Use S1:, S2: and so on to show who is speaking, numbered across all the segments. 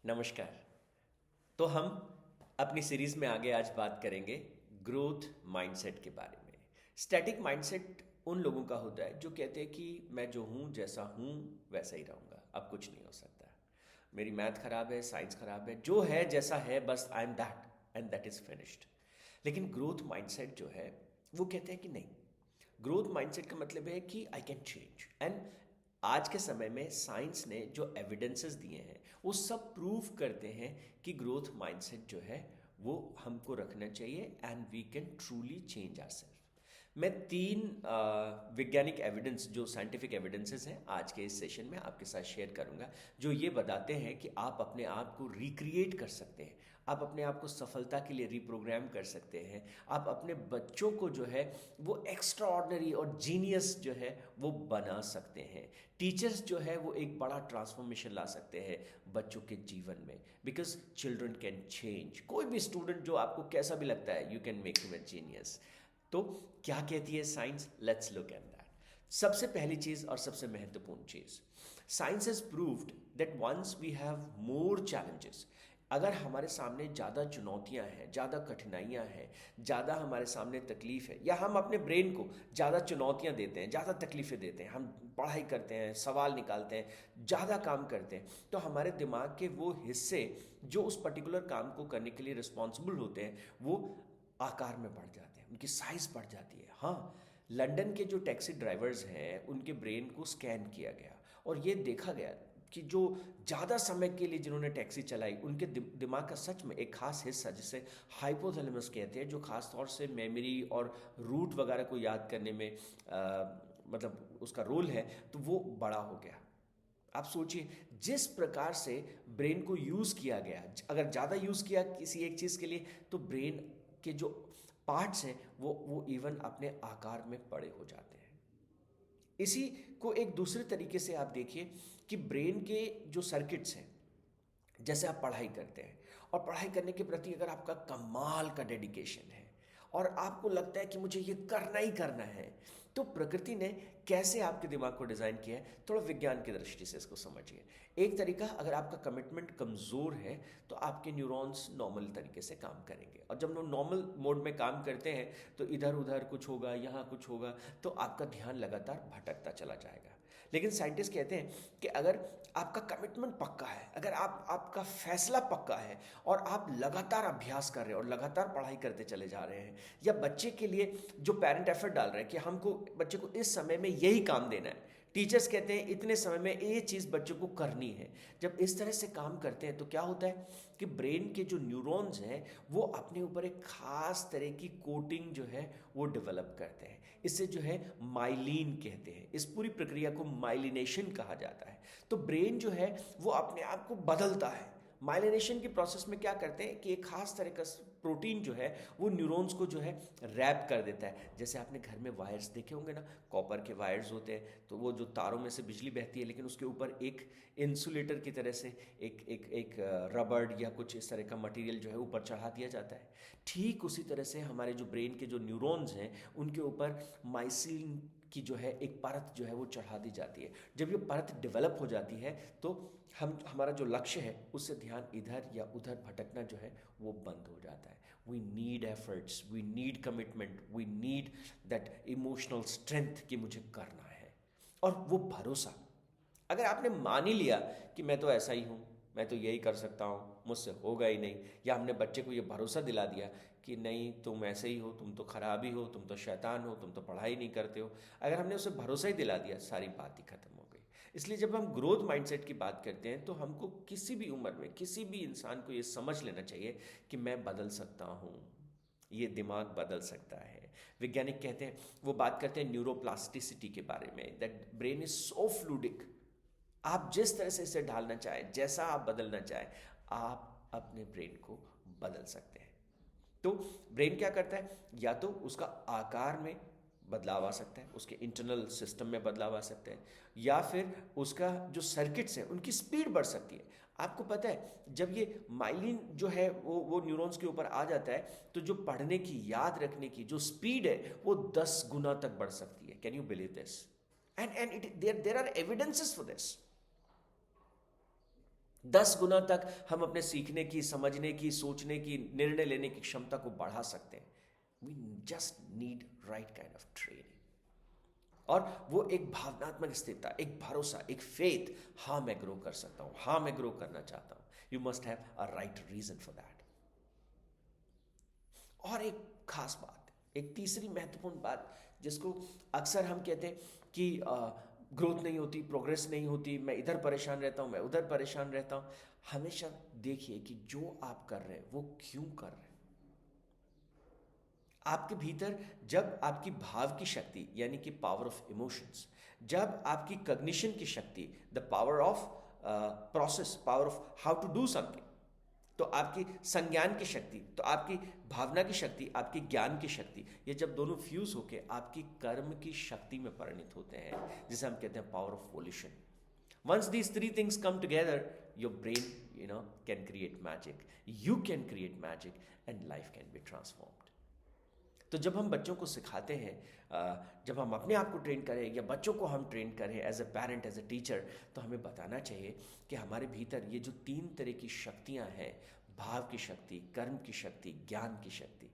S1: नमस्कार। तो हम अपनी सीरीज में आगे आज बात करेंगे ग्रोथ माइंडसेट के बारे में। स्टैटिक माइंडसेट उन लोगों का होता है जो कहते हैं कि मैं जो हूँ जैसा हूँ वैसा ही रहूँगा, अब कुछ नहीं हो सकता। मेरी मैथ खराब है, साइंस खराब है, जो है जैसा है, बस I am that and that is finished. लेकिन ग्रोथ माइंडसेट जो है वो कहते हैं कि नहीं, ग्रोथ माइंडसेट का मतलब है कि आई कैन चेंज। एंड आज के समय में साइंस ने जो एविडेंसेस दिए हैं वो सब प्रूव करते हैं कि ग्रोथ माइंडसेट जो है वो हमको रखना चाहिए and we can truly change ourself. मैं तीन वैज्ञानिक एविडेंस जो साइंटिफिक एविडेंसेस हैं आज के इस सेशन में आपके साथ शेयर करूंगा, जो ये बताते हैं कि आप अपने आप को रिक्रिएट कर सकते हैं, आप अपने आप को सफलता के लिए रिप्रोग्राम कर सकते हैं, आप अपने बच्चों को जो है वो एक्स्ट्रा ऑर्डनरी और जीनियस जो है वो बना सकते हैं। टीचर्स जो है वो एक बड़ा ट्रांसफॉर्मेशन ला सकते हैं बच्चों के जीवन में, बिकॉज चिल्ड्रन कैन चेंज। कोई भी स्टूडेंट जो आपको कैसा भी लगता है, you can make him a genius. तो क्या कहती है science? Let's look at that. सबसे पहली चीज और सबसे महत्वपूर्ण चीज, science has proved that once we have more challenges, अगर हमारे सामने ज़्यादा चुनौतियां हैं, ज़्यादा कठिनाइयां हैं, ज़्यादा हमारे सामने तकलीफ है, या हम अपने ब्रेन को ज़्यादा चुनौतियां देते हैं, ज़्यादा तकलीफें देते हैं, हम पढ़ाई करते हैं, सवाल निकालते हैं, ज़्यादा काम करते हैं, तो हमारे दिमाग के वो हिस्से जो उस पर्टिकुलर काम को करने के लिए रिस्पॉन्सिबल होते हैं वो आकार में बढ़ जाते हैं, उनकी साइज बढ़ जाती है। हाँ, लंदन के जो टैक्सी ड्राइवर्स हैं उनके ब्रेन को स्कैन किया गया और ये देखा गया कि जो ज़्यादा समय के लिए जिन्होंने टैक्सी चलाई उनके दिमाग का सच में एक खास हिस्सा जिसे हाइपोथैलेमस कहते हैं, जो खास तौर से मेमोरी और रूट वगैरह को याद करने में मतलब उसका रोल है, तो वो बड़ा हो गया। आप सोचिए जिस प्रकार से ब्रेन को यूज़ किया गया, अगर ज़्यादा यूज़ किया किसी एक चीज़ के लिए तो ब्रेन के जो पार्ट्स हैं वो इवन अपने आकार में बड़े हो जाते हैं। इसी को एक दूसरे तरीके से आप देखिए कि ब्रेन के जो सर्किट्स हैं, जैसे आप पढ़ाई करते हैं और पढ़ाई करने के प्रति अगर आपका कमाल का डेडिकेशन है और आपको लगता है कि मुझे ये करना ही करना है, तो प्रकृति ने कैसे आपके दिमाग को डिज़ाइन किया है, थोड़ा विज्ञान की दृष्टि से इसको समझिए। एक तरीका, अगर आपका कमिटमेंट कमज़ोर है तो आपके न्यूरॉन्स नॉर्मल तरीके से काम करेंगे, और जब वो नॉर्मल मोड में काम करते हैं तो इधर उधर कुछ होगा, यहाँ कुछ होगा, तो आपका ध्यान लगातार भटकता चला जाएगा। लेकिन साइंटिस्ट कहते हैं कि अगर आपका कमिटमेंट पक्का है, अगर आपका फैसला पक्का है और आप लगातार अभ्यास कर रहे हैं और लगातार पढ़ाई करते चले जा रहे हैं, या बच्चे के लिए जो पेरेंट एफर्ट डाल रहे हैं कि हमको बच्चे को इस समय में यही काम देना है, टीचर्स कहते हैं इतने समय में ये चीज़ बच्चों को करनी है, जब इस तरह से काम करते हैं तो क्या होता है कि ब्रेन के जो न्यूरॉन्स हैं वो अपने ऊपर एक खास तरह की कोटिंग जो है वो डेवलप करते हैं। इसे जो है माइलिन कहते हैं, इस पूरी प्रक्रिया को माइलिनेशन कहा जाता है। तो ब्रेन जो है वो अपने आप को बदलता है। माइलिनेशन की प्रोसेस में क्या करते हैं कि एक खास तरह का प्रोटीन जो है वो न्यूरॉन्स को जो है रैप कर देता है। जैसे आपने घर में वायर्स देखे होंगे ना, कॉपर के वायर्स होते हैं, तो वो जो तारों में से बिजली बहती है लेकिन उसके ऊपर एक इंसुलेटर की तरह से एक रबड़ या कुछ इस तरह का मटेरियल जो है ऊपर चढ़ा दिया जाता है। ठीक उसी तरह से हमारे जो ब्रेन के जो न्यूरॉन्स हैं उनके ऊपर माइसिन की जो है एक परत जो है वो चढ़ा दी जाती है। जब ये परत डेवलप हो जाती है तो हमारा जो लक्ष्य है उससे ध्यान इधर या उधर भटकना जो है वो बंद हो जाता है। We need efforts, we need commitment, we need that emotional strength कि मुझे करना है। और वो भरोसा, अगर आपने मान ही लिया कि मैं तो ऐसा ही हूँ, मैं तो यही कर सकता हूँ, मुझसे होगा ही नहीं, या हमने बच्चे को ये भरोसा दिला दिया कि नहीं तुम ऐसे ही हो, तुम तो खराब ही हो, तुम तो शैतान हो, तुम तो पढ़ाई नहीं करते हो, अगर हमने उसे भरोसा ही दिला दिया, सारी बात ही खत्म हो गई। इसलिए जब हम ग्रोथ माइंडसेट की बात करते हैं तो हमको किसी भी उम्र में किसी भी इंसान को ये समझ लेना चाहिए कि मैं बदल सकता हूँ, ये दिमाग बदल सकता है। वैज्ञानिक कहते हैं, वो बात करते हैं न्यूरोप्लास्टिसिटी के बारे में, that brain is so fluidic. आप जिस तरह से इसे ढालना चाहें, जैसा आप बदलना चाहें, आप अपने ब्रेन को बदल सकते हैं। तो ब्रेन क्या करता है, या तो उसका आकार में बदलाव आ सकता है, उसके इंटरनल सिस्टम में बदलाव आ सकता है, या फिर उसका जो सर्किट्स हैं उनकी स्पीड बढ़ सकती है। आपको पता है जब ये माइलिन जो है वो न्यूरॉन्स के ऊपर आ जाता है तो जो पढ़ने की, याद रखने की जो स्पीड है वो 10 गुना तक बढ़ सकती है। Can you believe this? And it there are evidences for this. 10 गुना तक हम अपने सीखने की, समझने की, सोचने की, निर्णय लेने की क्षमता को बढ़ा सकते हैं। We just need right kind of training. और वो एक भावनात्मक स्थिरता, एक भरोसा, एक फेथ, हाँ मैं ग्रो कर सकता हूं, हाँ मैं ग्रो करना चाहता हूं। You must have a right reason for that. और एक खास बात, एक तीसरी महत्वपूर्ण बात जिसको अक्सर हम कहते हैं कि ग्रोथ नहीं होती, प्रोग्रेस नहीं होती, मैं इधर परेशान रहता हूं, मैं उधर परेशान रहता हूं। हमेशा देखिए कि जो आप कर रहे हैं वो क्यों कर रहे हैं। आपके भीतर जब आपकी भाव की शक्ति यानी कि पावर ऑफ इमोशंस, जब आपकी कग्निशन की शक्ति, the power of process, power of how to do something, तो आपकी संज्ञान की शक्ति, तो आपकी भावना की शक्ति, आपकी ज्ञान की शक्ति, ये जब दोनों फ्यूज होके आपकी कर्म की शक्ति में परिणित होते हैं, जिसे हम कहते हैं power of वोल्यूशन। Once these three things come together, your brain, can create magic. You can create magic, and life can be transformed. तो जब हम बच्चों को सिखाते हैं, जब हम अपने आप को ट्रेन करें या बच्चों को हम ट्रेन करें as a parent, as a teacher, तो हमें बताना चाहिए कि हमारे भीतर ये जो 3 तरह की शक्तियां हैं, भाव की शक्ति, कर्म की शक्ति, ज्ञान की शक्ति,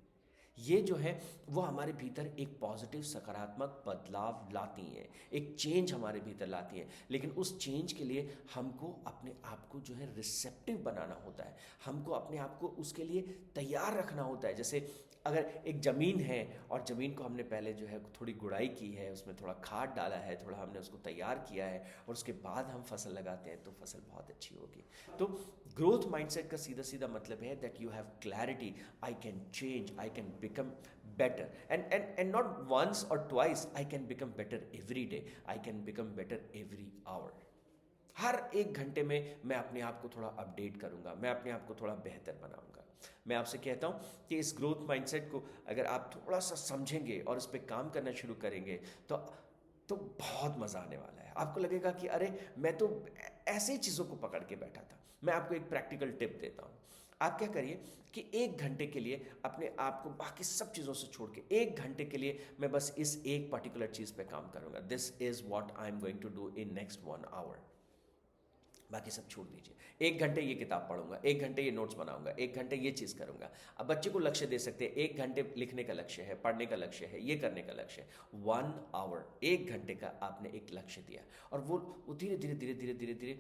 S1: ये जो है वो हमारे भीतर एक पॉजिटिव, सकारात्मक बदलाव लाती हैं, एक चेंज हमारे भीतर लाती हैं। लेकिन उस चेंज के लिए हमको अपने आप को जो है रिसेप्टिव बनाना होता है, हमको अपने आप को उसके लिए तैयार रखना होता है। जैसे अगर एक ज़मीन है और ज़मीन को हमने पहले जो है थोड़ी गुड़ाई की है, उसमें थोड़ा खाद डाला है, थोड़ा हमने उसको तैयार किया है, और उसके बाद हम फसल लगाते हैं तो फसल बहुत अच्छी होगी। तो ग्रोथ माइंडसेट का सीधा सीधा मतलब है that you have clarity, I can change, I can become better, and not once or twice, I can become better every day, I can become better every hour. हर 1 घंटे में मैं अपने आप को थोड़ा अपडेट करूंगा, मैं अपने आप को थोड़ा बेहतर बनाऊंगा। मैं आपसे कहता हूं कि इस ग्रोथ माइंडसेट को अगर आप थोड़ा सा समझेंगे और इस पर काम करना शुरू करेंगे तो बहुत मज़ा आने वाला है। आपको लगेगा कि अरे मैं तो ऐसी चीज़ों को पकड़ के बैठा था। मैं आपको एक प्रैक्टिकल टिप देता हूँ। आप क्या करिए कि 1 घंटे के लिए अपने आप को बाकी सब चीज़ों से छोड़ के 1 घंटे के लिए मैं बस इस एक पर्टिकुलर चीज़ पे काम करूँगा। This is what I am going to do in next 1 hour. बाकी सब छोड़ दीजिए। 1 घंटे ये किताब पढ़ूंगा, 1 घंटे ये नोट्स बनाऊंगा, 1 घंटे ये चीज़ करूंगा। अब बच्चे को लक्ष्य दे सकते हैं, 1 घंटे लिखने का लक्ष्य है, पढ़ने का लक्ष्य है, ये करने का लक्ष्य है। 1 आवर, 1 घंटे का आपने एक लक्ष्य दिया, और वो धीरे धीरे धीरे धीरे धीरे धीरे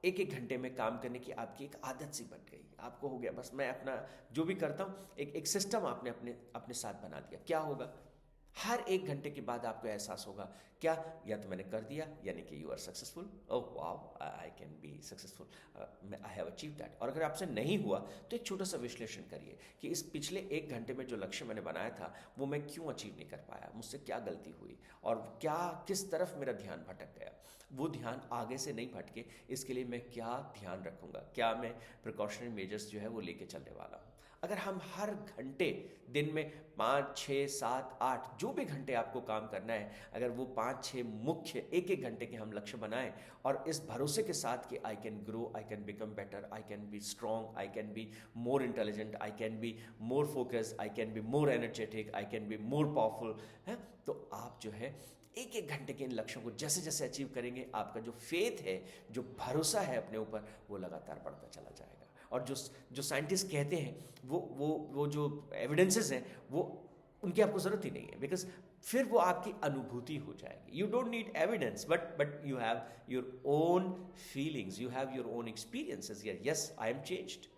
S1: एक एक घंटे में काम करने की आपकी एक आदत सी बन गई। आपको हो गया बस मैं अपना जो भी करता हूँ एक सिस्टम आपने अपने अपने साथ बना दिया। क्या होगा, हर 1 घंटे के बाद आपको एहसास होगा क्या, या तो मैंने कर दिया यानी कि you are successful, oh wow I can be successful, I have achieve that. और अगर आपसे नहीं हुआ तो एक छोटा सा विश्लेषण करिए कि इस पिछले 1 घंटे में जो लक्ष्य मैंने बनाया था वो मैं क्यों अचीव नहीं कर पाया, मुझसे क्या गलती हुई, और क्या किस तरफ मेरा ध्यान भटक गया। वो ध्यान आगे से नहीं भटके इसके लिए मैं क्या ध्यान रखूंगा, क्या मैं प्रिकॉशनरी मेजर्स जो है वो लेके चलने वाला हूँ। अगर हम हर घंटे दिन में 5, 6, 7, 8 जो भी घंटे आपको काम करना है, अगर वो 5, 6 मुख्य एक एक घंटे के हम लक्ष्य बनाएं, और इस भरोसे के साथ कि I can grow, I can become better, I can be strong, I can be more intelligent, I can be more focus, I can be more energetic, I can be more powerful है, तो आप जो है एक एक घंटे के इन लक्ष्यों को जैसे जैसे अचीव करेंगे, आपका जो फेथ है, जो भरोसा है अपने ऊपर, वो लगातार बढ़ता चला जाएगा। और जो साइंटिस्ट कहते हैं वो जो एविडेंसेस हैं वो उनकी आपको ज़रूरत ही नहीं है, बिकॉज फिर वो आपकी अनुभूति हो जाएगी। You don't need evidence, but you have your own feelings, you have your own experiences, yes I am changed.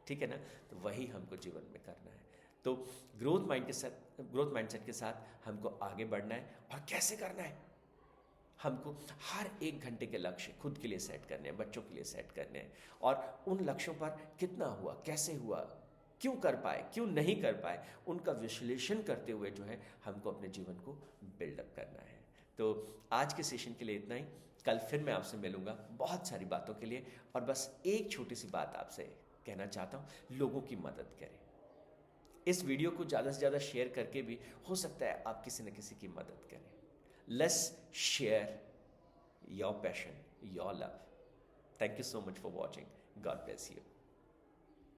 S1: ठीक है ना, तो वही हमको जीवन में करना है। तो ग्रोथ माइंडसेट के साथ हमको आगे बढ़ना है। और कैसे करना है, हमको हर 1 घंटे के लक्ष्य खुद के लिए सेट करने हैं, बच्चों के लिए सेट करने हैं, और उन लक्ष्यों पर कितना हुआ, कैसे हुआ, क्यों कर पाए, क्यों नहीं कर पाए, उनका विश्लेषण करते हुए जो है हमको अपने जीवन को बिल्डअप करना है। तो आज के सेशन के लिए इतना ही। कल फिर मैं आपसे मिलूंगा बहुत सारी बातों के लिए, और बस एक छोटी सी बात आपसे कहना चाहता हूँ, लोगों की मदद करें। इस वीडियो को ज़्यादा से ज़्यादा शेयर करके भी हो सकता है आप किसी न किसी की मदद करें। Let's share your passion, your love. Thank you so much for watching. God bless you.